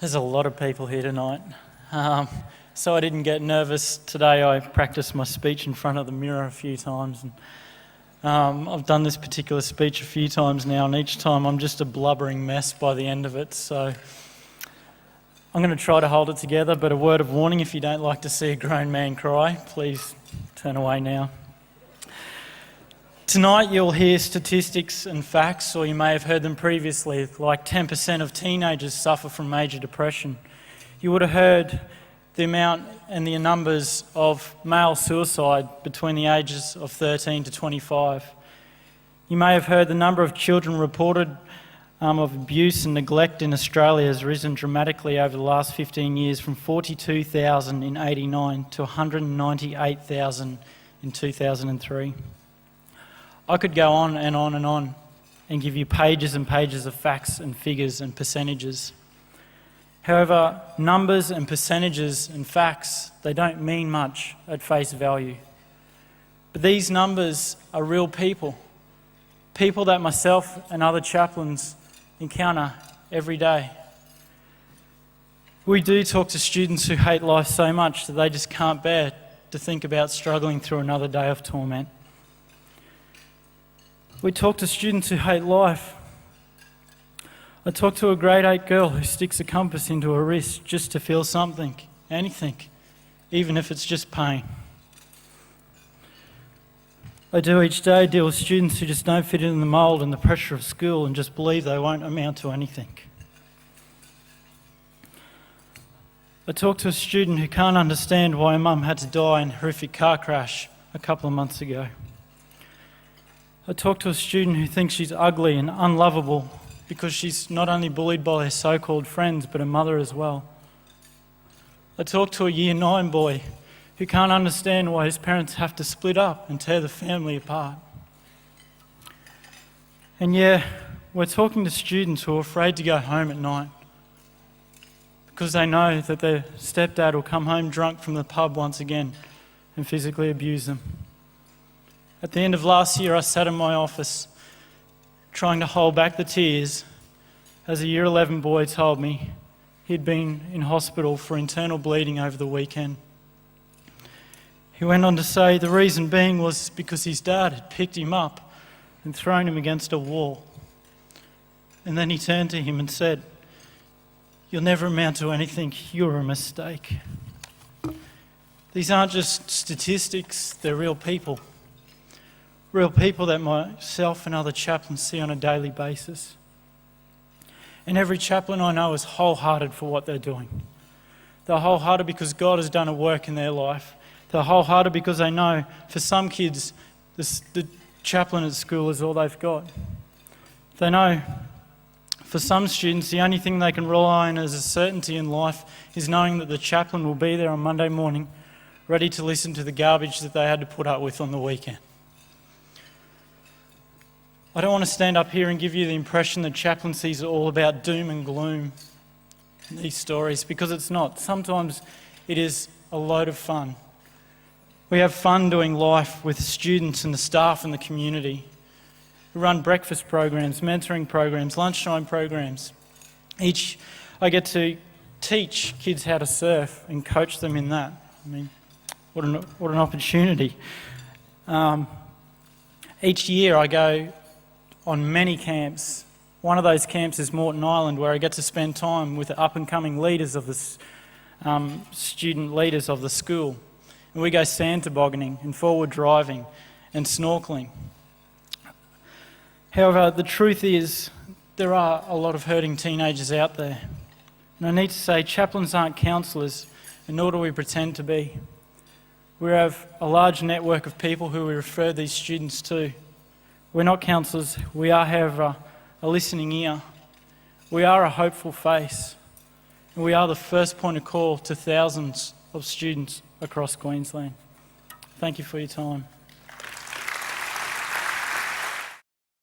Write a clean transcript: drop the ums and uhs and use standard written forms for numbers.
There's a lot of people here tonight. So I didn't get nervous today. I practiced my speech in front of the mirror a few times. And I've done this particular speech a few times now, and each time I'm just a blubbering mess by the end of it. So I'm going to try to hold it together, but a word of warning, if you don't like to see a grown man cry, please turn away now. Tonight you'll hear statistics and facts, or you may have heard them previously, like 10% of teenagers suffer from major depression. You would have heard the amount and the numbers of male suicide between the ages of 13 to 25. You may have heard the number of children reported of abuse and neglect in Australia has risen dramatically over the last 15 years, from 42,000 in 89 to 198,000 in 2003. I could go on and on and on and give you pages and pages of facts and figures and percentages. However, numbers and percentages and facts, they don't mean much at face value. But these numbers are real people, people that myself and other chaplains encounter every day. We do talk to students who hate life so much that they just can't bear to think about struggling through another day of torment. We talk to students who hate life. I talked to a grade 8 girl who sticks a compass into her wrist just to feel something, anything, even if it's just pain. I do each day deal with students who just don't fit in the mould and the pressure of school and just believe they won't amount to anything. I talked to a student who can't understand why her mum had to die in a horrific car crash a couple of months ago. I talked to a student who thinks she's ugly and unlovable because she's not only bullied by her so-called friends, but her mother as well. I talked to a Year 9 boy who can't understand why his parents have to split up and tear the family apart. And yeah, we're talking to students who are afraid to go home at night because they know that their stepdad will come home drunk from the pub once again and physically abuse them. At the end of last year, I sat in my office trying to hold back the tears as a Year 11 boy told me he'd been in hospital for internal bleeding over the weekend. He went on to say the reason being was because his dad had picked him up and thrown him against a wall. And then he turned to him and said, "You'll never amount to anything, you're a mistake." These aren't just statistics, they're real people. Real people that myself and other chaplains see on a daily basis. And every chaplain I know is wholehearted for what they're doing. They're wholehearted because God has done a work in their life. They're wholehearted because they know for some kids, the chaplain at school is all they've got. They know for some students, the only thing they can rely on as a certainty in life is knowing that the chaplain will be there on Monday morning, ready to listen to the garbage that they had to put up with on the weekend. I don't want to stand up here and give you the impression that chaplaincy is all about doom and gloom in these stories, because it's not. Sometimes it is a load of fun. We have fun doing life with students and the staff and the community. We run breakfast programs, mentoring programs, lunchtime programs. I get to teach kids how to surf and coach them in that. I mean, what an opportunity. Each year I go on many camps. One of those camps is Moreton Island, where I get to spend time with the up-and-coming leaders of the student leaders of the school. And we go sand tobogganing and forward driving and snorkeling. However, the truth is there are a lot of hurting teenagers out there. And I need to say, chaplains aren't counsellors, and nor do we pretend to be. We have a large network of people who we refer these students to. We're not counsellors. We are, however, a listening ear. We are a hopeful face. And we are the first point of call to thousands of students across Queensland. Thank you for your time.